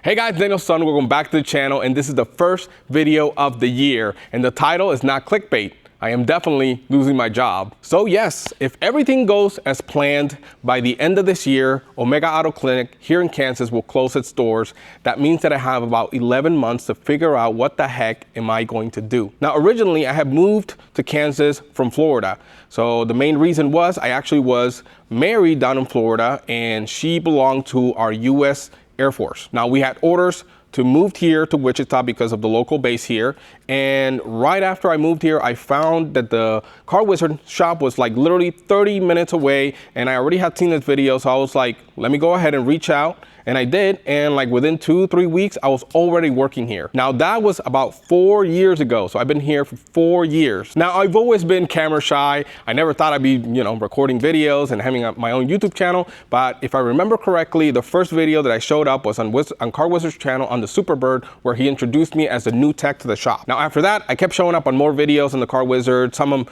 Hey guys, Danielson, welcome back to the channel, and this is the first video of the year, and the title is not clickbait. I am definitely losing my job. So yes, if everything goes as planned, by the end of this year, Omega Auto Clinic here in Kansas will close its doors. That means that I have about 11 months to figure out what the heck am I going to do. Now, originally I had moved to Kansas from Florida. So the main reason was I actually was married down in Florida, and she belonged to our U.S. Air Force. Now, we had orders to move here to Wichita because of the local base here. And right after I moved here, I found that the Car Wizard shop was like literally 30 minutes away, and I already had seen this video. So I was like, let me go ahead and reach out. And I did, and like within 2-3 weeks, I was already working here. Now that was about 4 years ago. So I've been here for 4 years. Now I've always been camera shy. I never thought I'd be, recording videos and having my own YouTube channel. But if I remember correctly, the first video that I showed up was on Car Wizard's channel on the Superbird, where he introduced me as a new tech to the shop. Now after that, I kept showing up on more videos on the Car Wizard, some of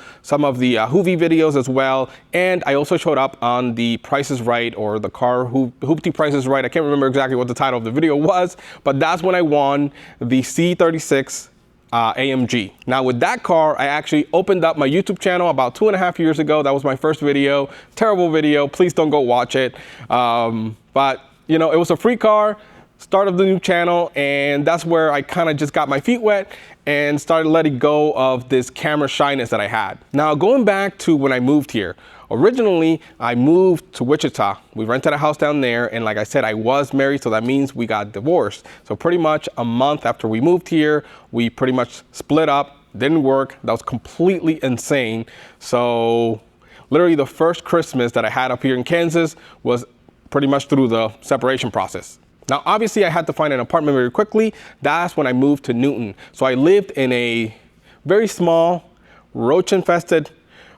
the Hoovy videos as well. And I also showed up on the Price is Right, or the Car Hoopty Price is Right. I can't remember exactly what the title of the video was, but that's when I won the C36 AMG. Now with that car, I actually opened up my YouTube channel about 2.5 years ago. That was my first video. Terrible video. Please don't go watch it. But it was a free car, start of the new channel, and that's where I kind of just got my feet wet and started letting go of this camera shyness that I had. Now going back to when I moved here, originally I moved to Wichita. We rented a house down there, and like I said, I was married, so that means we got divorced. So pretty much a month after we moved here, we pretty much split up, didn't work. That was completely insane. So literally the first Christmas that I had up here in Kansas was pretty much through the separation process. Now, obviously, I had to find an apartment very quickly. That's when I moved to Newton. So I lived in a very small, roach-infested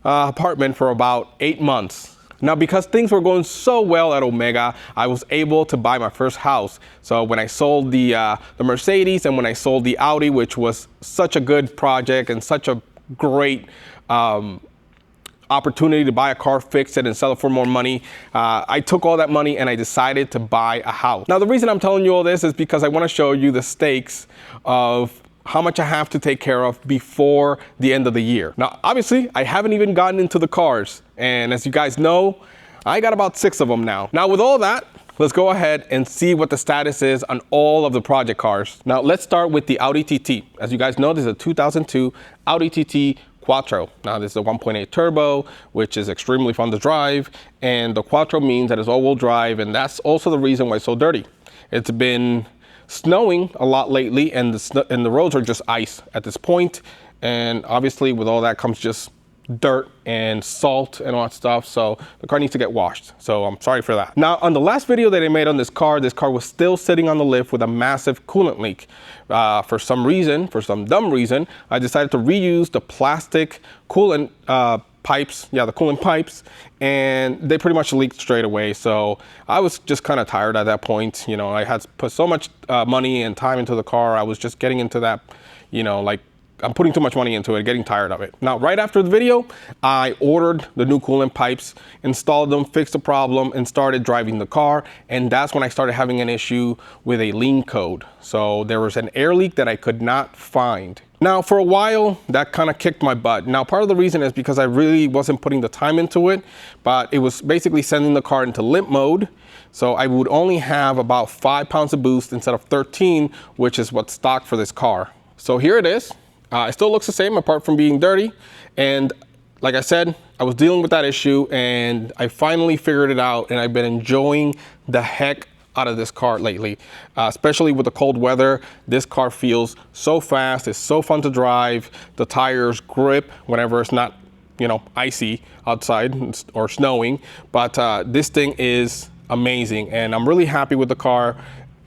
apartment for about 8 months. Now, because things were going so well at Omega, I was able to buy my first house. So when I sold the Mercedes and when I sold the Audi, which was such a good project and such a great opportunity to buy a car, fix it, and sell it for more money, I took all that money and I decided to buy a house. Now, the reason I'm telling you all this is because I want to show you the stakes of how much I have to take care of before the end of the year. Now, obviously, I haven't even gotten into the cars. And as you guys know, I got about 6 of them now. Now, with all that, let's go ahead and see what the status is on all of the project cars. Now, let's start with the Audi TT. As you guys know, this is a 2002 Audi TT Quattro. Now this is a 1.8 turbo, which is extremely fun to drive, and the Quattro means that it's all-wheel drive, and that's also the reason why it's so dirty. It's been snowing a lot lately, and the roads are just ice at this point, and obviously with all that comes just dirt and salt and all that stuff, so the car needs to get washed. So I'm sorry for that. Now, on the last video that I made on this car was still sitting on the lift with a massive coolant leak. For some dumb reason, I decided to reuse the plastic coolant pipes, the coolant pipes, and they pretty much leaked straight away. So I was just kind of tired at that point. I had put so much money and time into the car. I was just getting into that, like, I'm putting too much money into it, getting tired of it. Now, right after the video, I ordered the new coolant pipes, installed them, fixed the problem, and started driving the car. And that's when I started having an issue with a lean code. So there was an air leak that I could not find. Now, for a while, that kind of kicked my butt. Now, part of the reason is because I really wasn't putting the time into it, but it was basically sending the car into limp mode. So I would only have about 5 pounds of boost instead of 13, which is what's stock for this car. So here it is. It still looks the same apart from being dirty. And like I said, I was dealing with that issue, and I finally figured it out, and I've been enjoying the heck out of this car lately, especially with the cold weather. This car feels so fast. It's so fun to drive. The tires grip whenever it's not, icy outside or snowing. But this thing is amazing, and I'm really happy with the car.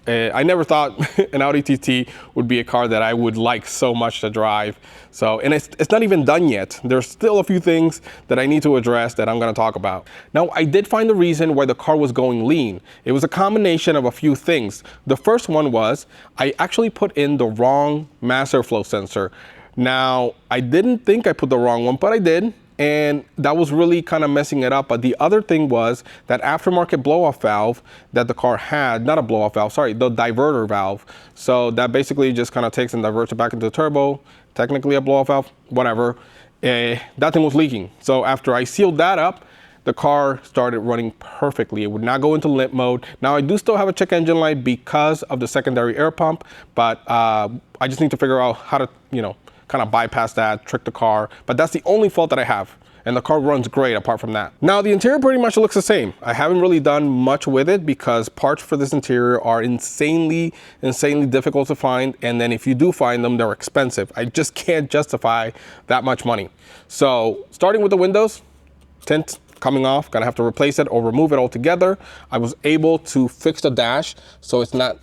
I never thought an Audi TT would be a car that I would like so much to drive. So, and it's not even done yet. There's still a few things that I need to address that I'm going to talk about. Now, I did find the reason why the car was going lean. It was a combination of a few things. The first one was I actually put in the wrong mass airflow sensor. Now, I didn't think I put the wrong one, but I did. and that was really kind of messing it up. But the other thing was that aftermarket blow-off valve that the car had, not a blow-off valve, sorry, the diverter valve. So that basically just kind of takes and diverts it back into the turbo, technically a blow-off valve, whatever. That thing was leaking. So after I sealed that up, the car started running perfectly. It would not go into limp mode. Now I do still have a check engine light because of the secondary air pump, but I just need to figure out how to, kind of bypass that, trick the car. But that's the only fault that I have. And the car runs great apart from that. Now the interior pretty much looks the same. I haven't really done much with it because parts for this interior are insanely difficult to find. And then if you do find them, they're expensive. I just can't justify that much money. So starting with the windows, tint coming off, gonna have to replace it or remove it altogether. I was able to fix the dash so it's not,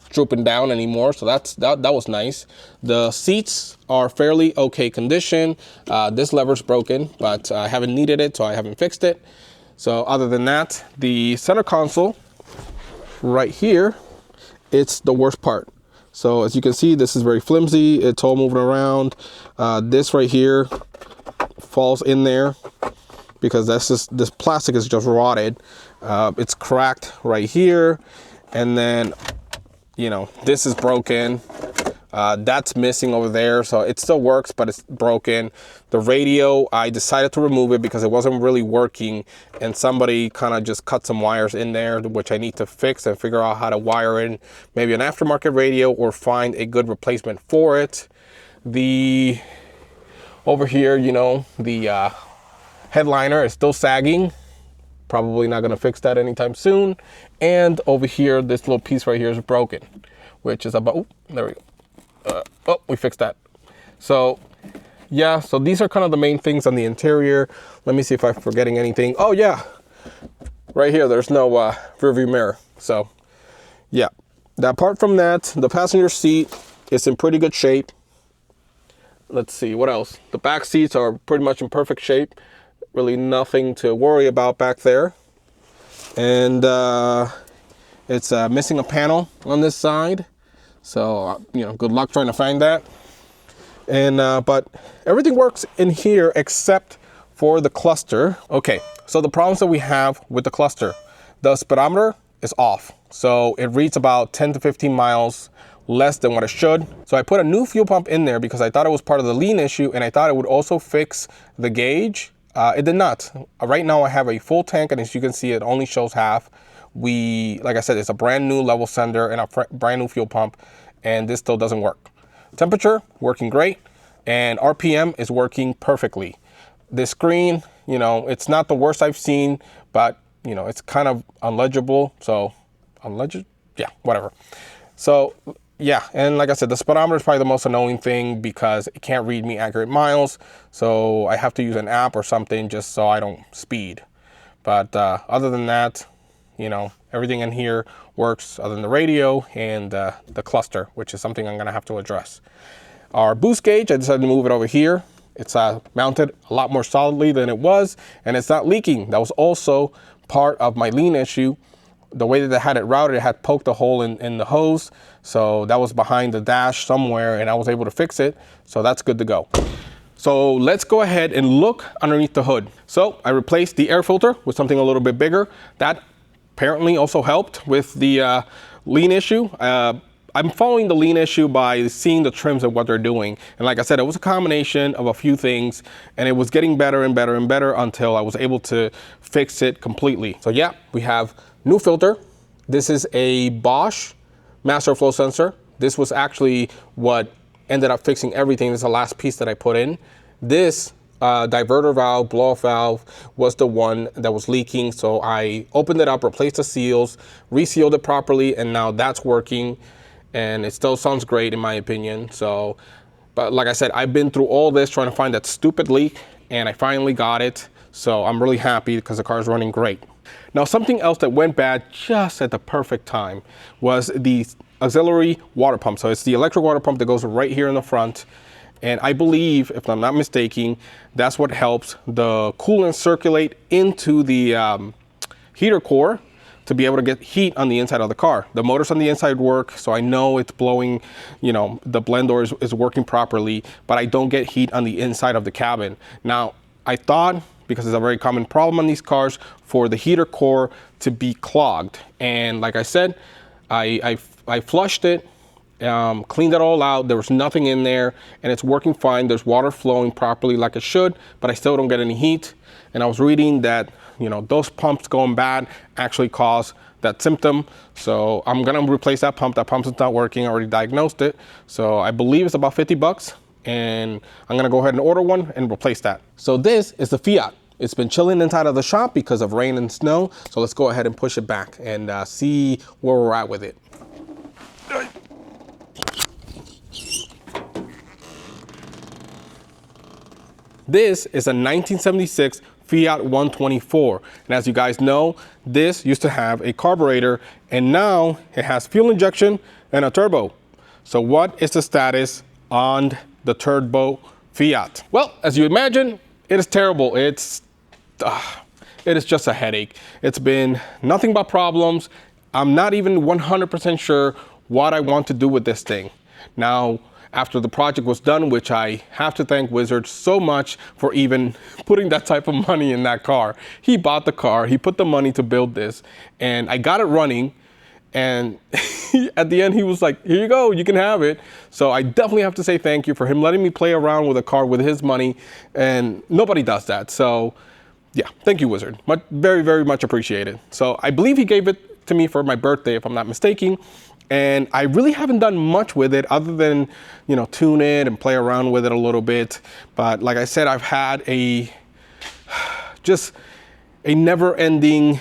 drooping down anymore, so that was nice. The seats are fairly okay condition. This lever's broken, but I haven't needed it, so I haven't fixed it. So other than that, the center console right here, it's the worst part. So as you can see, this is very flimsy. It's all moving around. This right here falls in there because this plastic is just rotted. It's cracked right here, and then this is broken. That's missing over there, so it still works, but it's broken. The radio, I decided to remove it because it wasn't really working, and somebody kind of just cut some wires in there, which I need to fix and figure out how to wire in maybe an aftermarket radio or find a good replacement for it. Over here, the headliner is still sagging. Probably not going to fix that anytime soon. And over here, this little piece right here is broken, which is about, there we go. We fixed that. So yeah, so these are kind of the main things on the interior. Let me see if I'm forgetting anything. Oh yeah, right here, there's no rear view mirror. So yeah, apart from that, the passenger seat is in pretty good shape. Let's see, what else? The back seats are pretty much in perfect shape. Really nothing to worry about back there. And it's missing a panel on this side. So, good luck trying to find that. And but everything works in here except for the cluster. Okay, so the problems that we have with the cluster, the speedometer is off. So it reads about 10 to 15 miles less than what it should. So I put a new fuel pump in there because I thought it was part of the lean issue, and I thought it would also fix the gauge. It did not. Right now I have a full tank, and as you can see, it only shows half. Like I said, it's a brand new level sender and a brand new fuel pump, and this still doesn't work. Temperature, working great, and RPM is working perfectly. This screen, it's not the worst I've seen, but it's kind of unlegible. So, yeah, whatever. So, yeah, and like I said, the speedometer is probably the most annoying thing because it can't read me accurate miles. So I have to use an app or something just so I don't speed. But other than that, everything in here works other than the radio and the cluster, which is something I'm going to have to address. Our boost gauge, I decided to move it over here. It's mounted a lot more solidly than it was, and it's not leaking. That was also part of my lean issue. The way that they had it routed, it had poked a hole in the hose. So that was behind the dash somewhere, and I was able to fix it. So that's good to go. So let's go ahead and look underneath the hood. So I replaced the air filter with something a little bit bigger. That apparently also helped with the lean issue. I'm following the lean issue by seeing the trims and what they're doing. And like I said, it was a combination of a few things, and it was getting better and better and better until I was able to fix it completely. So yeah, we have new filter. This is a Bosch master flow sensor. This was actually what ended up fixing everything. This is the last piece that I put in. This diverter valve, blow-off valve was the one that was leaking. So I opened it up, replaced the seals, resealed it properly, and now that's working. And it still sounds great in my opinion. So, but like I said, I've been through all this trying to find that stupid leak, and I finally got it. So I'm really happy because the car is running great. Now, something else that went bad just at the perfect time was the auxiliary water pump. So it's the electric water pump that goes right here in the front. And I believe, if I'm not mistaken, that's what helps the coolant circulate into the heater core. to be able to get heat on the inside of the car. The motors on the inside work, so I know it's blowing, you know, the blend door is working properly, but I don't get heat on the inside of the cabin. Now, I thought, because it's a very common problem on these cars, for the heater core to be clogged. And like I said, I flushed it, cleaned it all out. There was nothing in there, and it's working fine. There's water flowing properly like it should, but I still don't get any heat. And I was reading that, you know, those pumps going bad actually cause that symptom. So I'm gonna replace that pump. That pump's not working. I already diagnosed it. So I believe it's about 50 bucks. And I'm gonna go ahead and order one and replace that. So this is the Fiat. It's been chilling inside of the shop because of rain and snow. So let's go ahead and push it back and see where we're at with it. This is a 1976 Fiat 124. And as you guys know, this used to have a carburetor, and now it has fuel injection and a turbo. So what is the status on the turbo Fiat? Well, as you imagine, it is terrible. It is just a headache. It's been nothing but problems. I'm not even 100% sure what I want to do with this thing. Now, after the project was done, which I have to thank Wizard so much for even putting that type of money in that car. He bought the car, he put the money to build this, and I got it running. And at the end, he was like, here you go, you can have it. So I definitely have to say thank you for him letting me play around with a car with his money, and nobody does that. So yeah, thank you, Wizard. Very, very much appreciated. So I believe he gave it to me for my birthday, if I'm not mistaken. And I really haven't done much with it other than, you know, tune it and play around with it a little bit. But like I said, I've had just a never-ending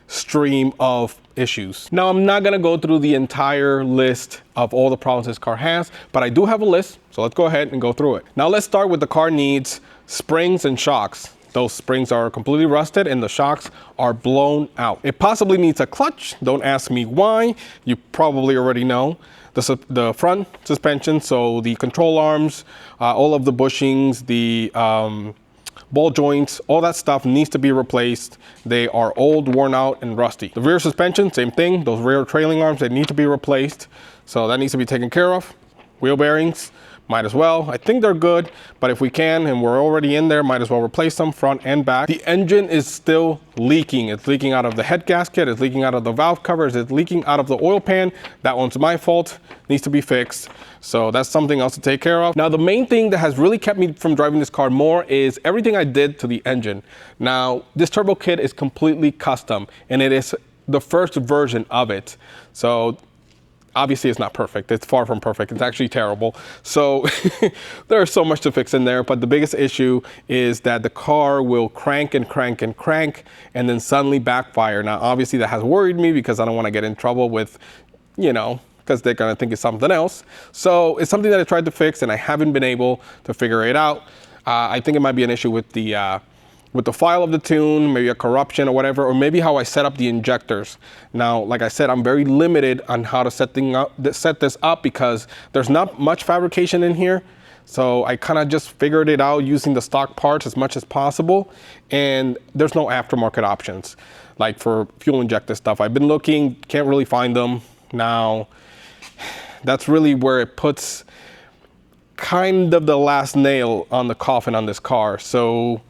stream of issues. Now, I'm not gonna go through the entire list of all the problems this car has, but I do have a list, so let's go ahead and go through it. Now, let's start with the car needs springs and shocks. Those springs are completely rusted and the shocks are blown out. It possibly needs a clutch. Don't ask me why. You probably already know. The front suspension, so the control arms, all of the bushings, the ball joints, all that stuff needs to be replaced. They are old, worn out, and rusty. The rear suspension, same thing. Those rear trailing arms, they need to be replaced. So that needs to be taken care of. Wheel bearings, might as well. I think they're good, but if we can, and we're already in there, might as well replace them front and back. The engine is still leaking. It's leaking out of the head gasket, it's leaking out of the valve covers, it's leaking out of the oil pan. That one's my fault, needs to be fixed. So that's something else to take care of. Now, the main thing that has really kept me from driving this car more is everything I did to the engine. Now, this turbo kit is completely custom, and it is the first version of it. So obviously it's not perfect. It's far from perfect. It's actually terrible. So there's so much to fix in there, but the biggest issue is that the car will crank and crank and crank and then suddenly backfire. Now, obviously that has worried me because I don't want to get in trouble with, you know, because they're going to think it's something else. So it's something that I tried to fix and I haven't been able to figure it out. I think it might be an issue with the file of the tune, maybe a corruption or whatever, or maybe how I set up the injectors. Now, like I said, I'm very limited on how to set this up because there's not much fabrication in here. So I kind of just figured it out using the stock parts as much as possible. And there's no aftermarket options, like for fuel injector stuff. I've been looking, can't really find them. Now, that's really where it puts kind of the last nail on the coffin on this car. So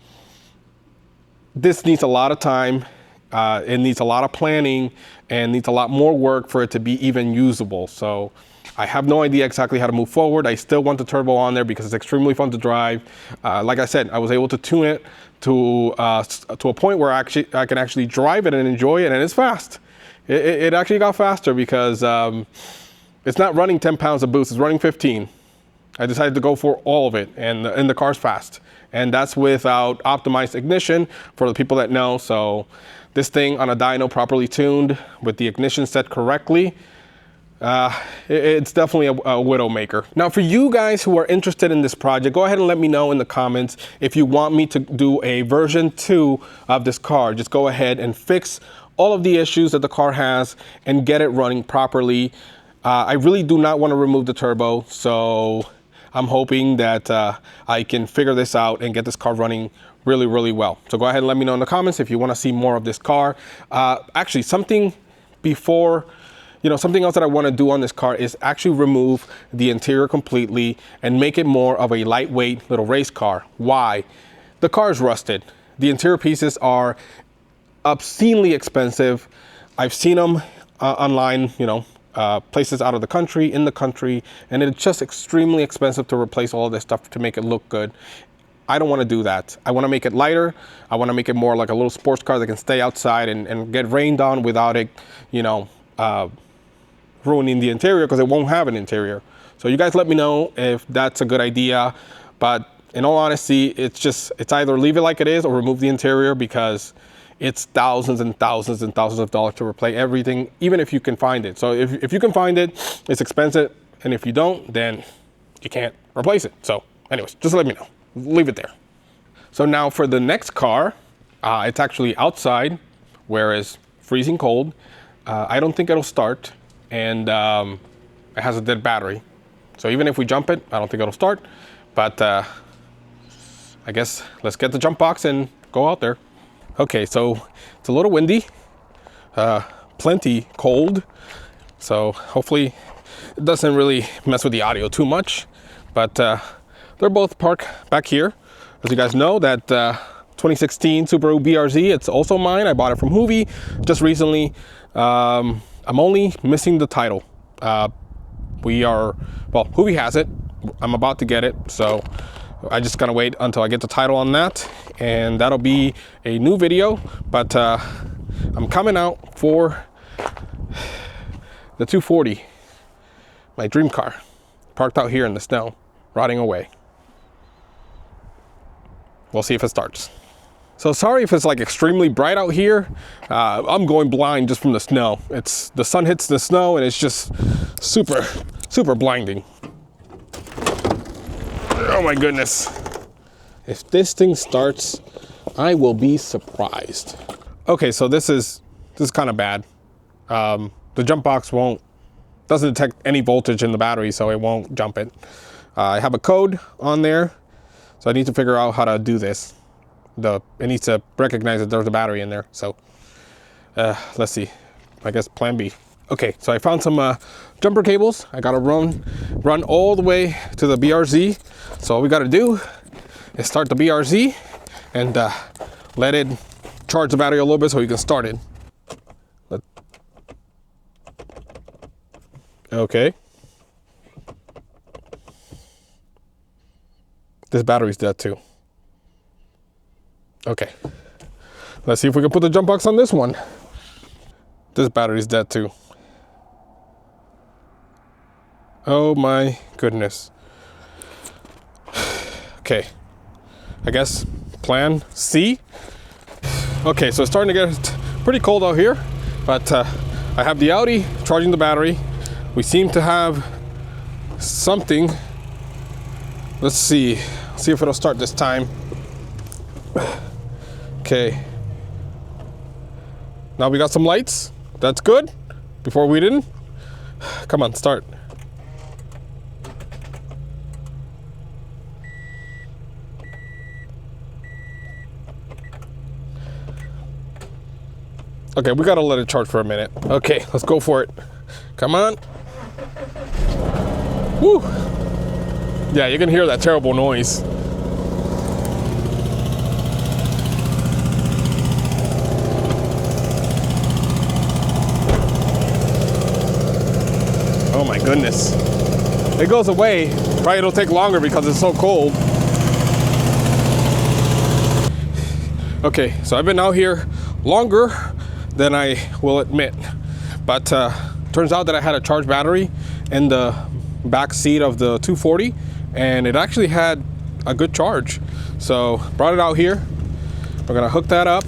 this needs a lot of time, it needs a lot of planning, and needs a lot more work for it to be even usable. So I have no idea exactly how to move forward. I still want the turbo on there because it's extremely fun to drive. Like I said, I was able to tune it to a point where I can actually drive it and enjoy it, and it's fast. It actually got faster because it's not running 10 pounds of boost, it's running 15. I decided to go for all of it, and the car's fast. And that's without optimized ignition, for the people that know. So this thing on a dyno properly tuned with the ignition set correctly, it's definitely a widow maker. Now, for you guys who are interested in this project, go ahead and let me know in the comments if you want me to do a version 2 of this car. Just go ahead and fix all of the issues that the car has and get it running properly. I really do not want to remove the turbo, so I'm hoping that I can figure this out and get this car running really, really well. So go ahead and let me know in the comments if you want to see more of this car. Actually, something else that I want to do on this car is actually remove the interior completely and make it more of a lightweight little race car. Why? The car is rusted. The interior pieces are obscenely expensive. I've seen them online, places out of the country, in the country, and it's just extremely expensive to replace all of this stuff to make it look good. I don't want to do that. I want to make it lighter. I want to make it more like a little sports car that can stay outside and get rained on without it, ruining the interior, because it won't have an interior. So you guys let me know if that's a good idea. But in all honesty, it's either leave it like it is or remove the interior, because it's thousands and thousands and thousands of dollars to replace everything, even if you can find it. So if you can find it, it's expensive. And if you don't, then you can't replace it. So anyways, just let me know. Leave it there. So now for the next car, it's actually outside where it's freezing cold. I don't think it'll start, and it has a dead battery. So even if we jump it, I don't think it'll start. But I guess let's get the jump box and go out there. Okay, so it's a little windy, plenty cold. So hopefully it doesn't really mess with the audio too much. But they're both parked back here. As you guys know, that 2016 Subaru BRZ, it's also mine. I bought it from Hoovie just recently. I'm only missing the title. Hoovie has it. I'm about to get it. So I just gotta wait until I get the title on that, and that'll be a new video. But I'm coming out for the 240, my dream car, parked out here in the snow, rotting away. We'll see if it starts. So sorry if it's like extremely bright out here. I'm going blind just from the snow. The sun hits the snow and it's just super, super blinding. Oh my goodness. If this thing starts, I will be surprised. Okay, so this is kind of bad. The jump box doesn't detect any voltage in the battery, so it won't jump it. I have a code on there, so I need to figure out how to do this. It needs to recognize that there's a battery in there. So let's see, I guess plan B. Okay, so I found some jumper cables. I gotta run all the way to the BRZ. So all we gotta do is start the BRZ and let it charge the battery a little bit so you can start it. Okay. This battery's dead too. Okay. Let's see if we can put the jump box on this one. This battery's dead too. Oh my goodness. Okay. I guess plan C. Okay, so it's starting to get pretty cold out here, but I have the Audi charging the battery. We seem to have something. Let's see if it'll start this time. Okay. Now we got some lights. That's good. Before we didn't. Come on, start. Okay, we gotta let it charge for a minute. Okay, let's go for it. Come on. Woo! Yeah, you can hear that terrible noise. Oh my goodness. It goes away. Right, it'll take longer because it's so cold. Okay, so I've been out here longer than I will admit. But turns out that I had a charged battery in the back seat of the 240, and it actually had a good charge. So brought it out here. We're gonna hook that up.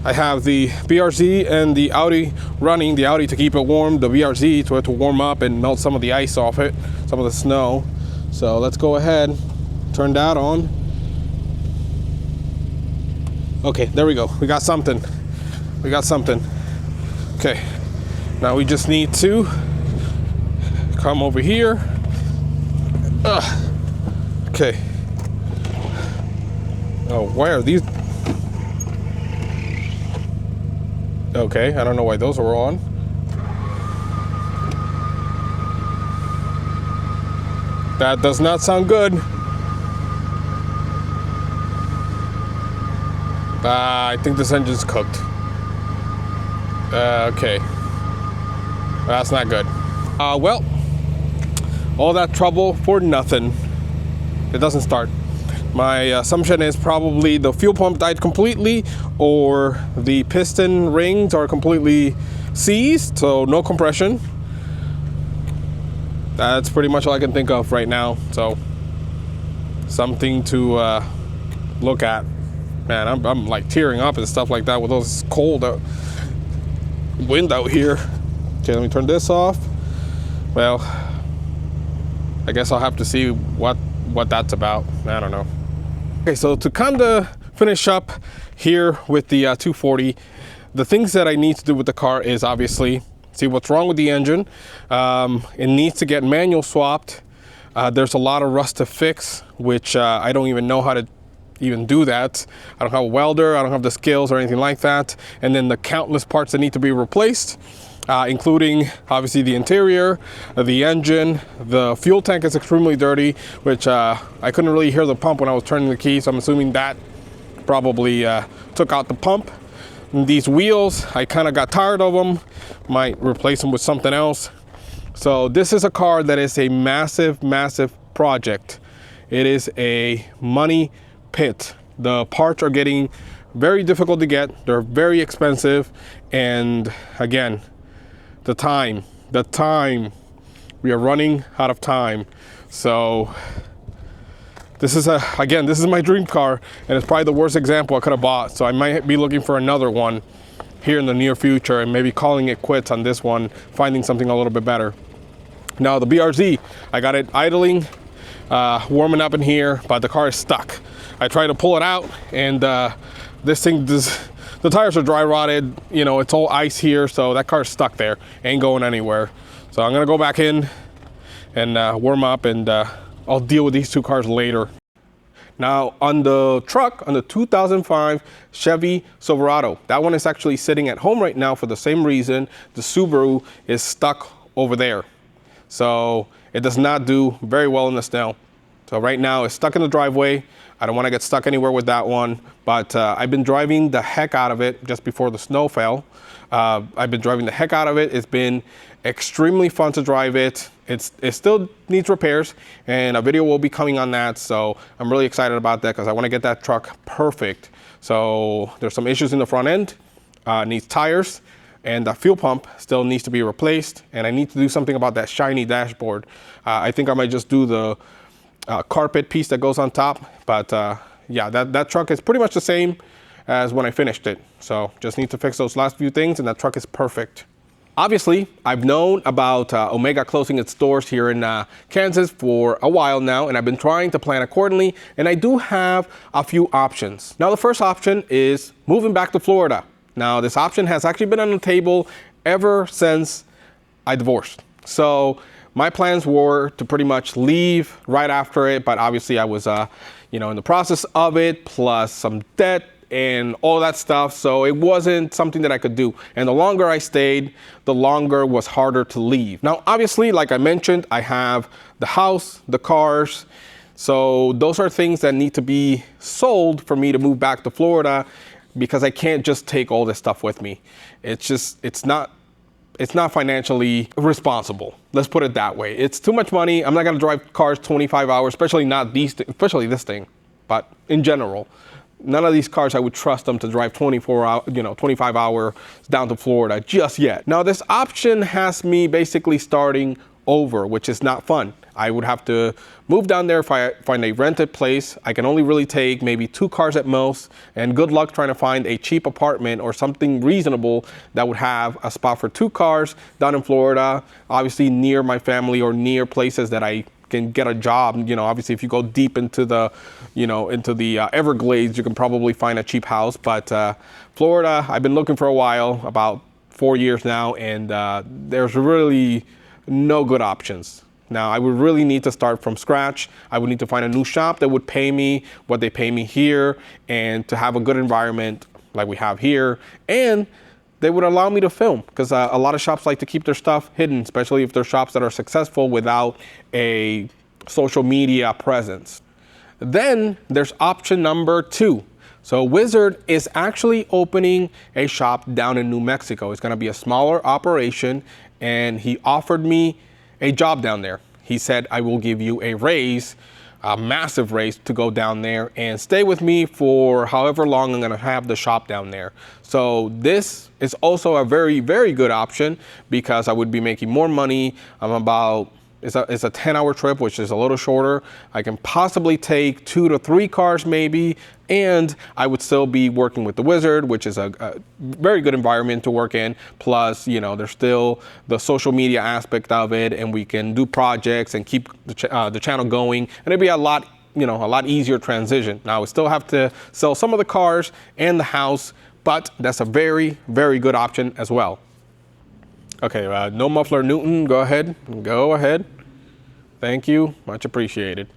I have the BRZ and the Audi running, the Audi to keep it warm, the BRZ to warm up and melt some of the ice off it, some of the snow. So let's go ahead, turn that on. Okay, there we go. We got something. We got something. Okay, now we just need to come over here. Okay. Oh, why are these? Okay, I don't know why those were on. That does not sound good. I think this engine's cooked. Okay. That's not good. Well, all that trouble for nothing. It doesn't start. My assumption is probably the fuel pump died completely, or the piston rings are completely seized, so no compression. That's pretty much all I can think of right now. So something to look at. Man, I'm like tearing up and stuff like that with those cold wind out here. Okay, let me turn this off. Well, I guess I'll have to see what that's about. I don't know. Okay, so to kind of finish up here with the 240, the things that I need to do with the car is obviously see what's wrong with the engine. It needs to get manual swapped. There's a lot of rust to fix, which I don't even know how to even do that. I don't have a welder, I don't have the skills or anything like that. And then the countless parts that need to be replaced, including obviously the interior, the engine, the fuel tank is extremely dirty, which I couldn't really hear the pump when I was turning the key, so I'm assuming that probably took out the pump. And these wheels, I kind of got tired of them, might replace them with something else. So this is a car that is a massive, massive project. It is a money pit. The parts are getting very difficult to get. They're very expensive. And again, the time, we are running out of time. So this is my dream car, and it's probably the worst example I could have bought. So I might be looking for another one here in the near future and maybe calling it quits on this one, finding something a little bit better. Now the BRZ, I got it idling, warming up in here, but the car is stuck. I tried to pull it out, and the tires are dry rotted, you know, it's all ice here, so that car's stuck there, ain't going anywhere. So I'm gonna go back in and warm up, and I'll deal with these two cars later. Now on the truck, on the 2005 Chevy Silverado, that one is actually sitting at home right now for the same reason. The Subaru is stuck over there. So it does not do very well in the snow. So right now it's stuck in the driveway. I don't want to get stuck anywhere with that one, but I've been driving the heck out of it just before the snow fell. I've been driving the heck out of it. It's been extremely fun to drive it. It still needs repairs, and a video will be coming on that. So I'm really excited about that because I want to get that truck perfect. So there's some issues in the front end, needs tires, and the fuel pump still needs to be replaced. And I need to do something about that shiny dashboard. I think I might just do the carpet piece that goes on top, but yeah, that truck is pretty much the same as when I finished it. So just need to fix those last few things, and that truck is perfect. Obviously, I've known about Omega closing its doors here in Kansas for a while now, and I've been trying to plan accordingly, and I do have a few options. Now, the first option is moving back to Florida. Now, this option has actually been on the table ever since I divorced. So my plans were to pretty much leave right after it, but obviously I was, in the process of it, plus some debt and all that stuff. So it wasn't something that I could do. And the longer I stayed, the longer it was harder to leave. Now, obviously, like I mentioned, I have the house, the cars. So those are things that need to be sold for me to move back to Florida, because I can't just take all this stuff with me. It's not financially responsible. Let's put it that way. It's too much money. I'm not gonna drive cars 25 hours, especially this thing, but in general. None of these cars I would trust them to drive 25 hours down to Florida just yet. Now this option has me basically starting over, which is not fun. I would have to move down there, find a rented place. I can only really take maybe 2 cars at most, and good luck trying to find a cheap apartment or something reasonable that would have a spot for 2 cars down in Florida, obviously near my family or near places that I can get a job. Obviously if you go deep into the Everglades, you can probably find a cheap house. But Florida, I've been looking for a while, about 4 years now, and there's really no good options. Now, I would really need to start from scratch. I would need to find a new shop that would pay me what they pay me here and to have a good environment like we have here. And they would allow me to film because a lot of shops like to keep their stuff hidden, especially if they're shops that are successful without a social media presence. Then there's option number 2. So Wizard is actually opening a shop down in New Mexico. It's going to be a smaller operation, and he offered me a job down there. He said, I will give you a raise, a massive raise, to go down there and stay with me for however long I'm going to have the shop down there. So this is also a very, very good option because I would be making more money. It's a 10-hour trip, which is a little shorter. I can possibly take 2 to 3 cars maybe, and I would still be working with the Wizard, which is a very good environment to work in. Plus, you know, there's still the social media aspect of it, and we can do projects and keep the channel going, and it'd be a lot easier transition. Now, we still have to sell some of the cars and the house, but that's a very, very good option as well. Okay, no muffler Newton, go ahead. Thank you, much appreciated.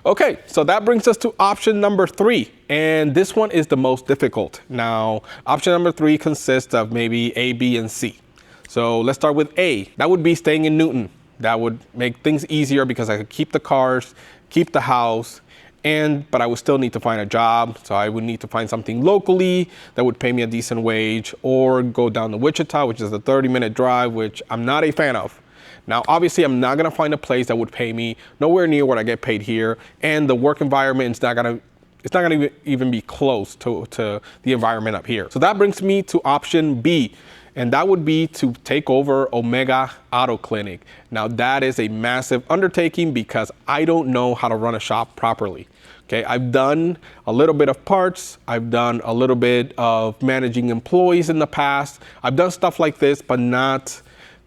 Okay, so that brings us to option number 3, and this one is the most difficult. Now, option number 3 consists of maybe A, B, and C. So let's start with A. That would be staying in Newton. That would make things easier because I could keep the cars, keep the house, but I would still need to find a job. So I would need to find something locally that would pay me a decent wage, or go down to Wichita, which is a 30-minute drive, which I'm not a fan of. Now, obviously, I'm not gonna find a place that would pay me nowhere near what I get paid here, and the work environment is not gonna even be close to the environment up here. So that brings me to option B, and that would be to take over Omega Auto Clinic. Now, that is a massive undertaking because I don't know how to run a shop properly. Okay, I've done a little bit of parts. I've done a little bit of managing employees in the past. I've done stuff like this, but not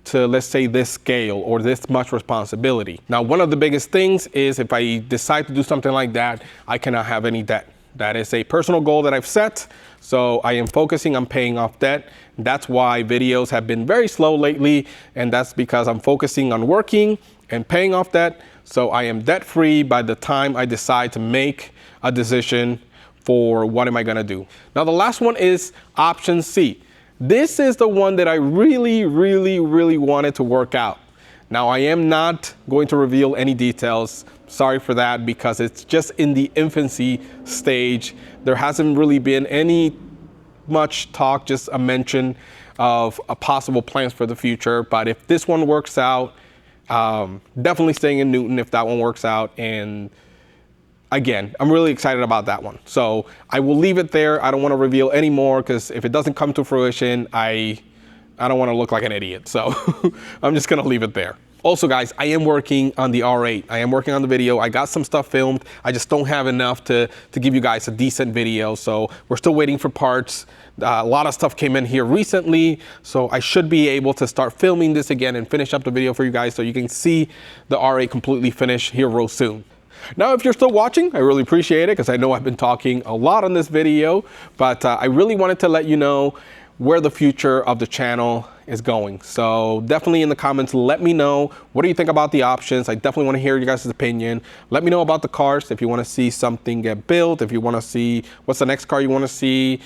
to, let's say, this scale or this much responsibility. Now, one of the biggest things is if I decide to do something like that, I cannot have any debt. That is a personal goal that I've set. So I am focusing on paying off debt. That's why videos have been very slow lately. And that's because I'm focusing on working and paying off debt. So I am debt free by the time I decide to make a decision for what am I gonna do. Now, the last one is option C. This is the one that I really, really, really wanted to work out. Now, I am not going to reveal any details. Sorry for that, because it's just in the infancy stage. There hasn't really been any much talk, just a mention of a possible plans for the future. But if this one works out, definitely staying in Newton if that one works out. And again, I'm really excited about that one. So I will leave it there. I don't want to reveal any more because if it doesn't come to fruition, I don't want to look like an idiot. So I'm just going to leave it there. Also, guys, I am working on the R8. I am working on the video. I got some stuff filmed. I just don't have enough to give you guys a decent video. So we're still waiting for parts. A lot of stuff came in here recently. So I should be able to start filming this again and finish up the video for you guys so you can see the R8 completely finished here real soon. Now, if you're still watching, I really appreciate it because I know I've been talking a lot on this video, but I really wanted to let you know where the future of the channel is going. So definitely in the comments, let me know, what do you think about the options? I definitely want to hear you guys' opinion. Let me know about the cars, if you want to see something get built, if you want to see what's the next car you want to see,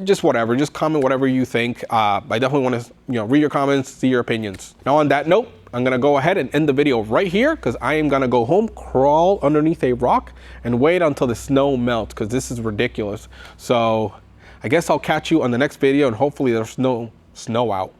just whatever, just comment whatever you think. I definitely want to read your comments, see your opinions. Now on that note, I'm gonna go ahead and end the video right here because I am gonna go home, crawl underneath a rock and wait until the snow melts because this is ridiculous. So I guess I'll catch you on the next video and hopefully there's no snow out.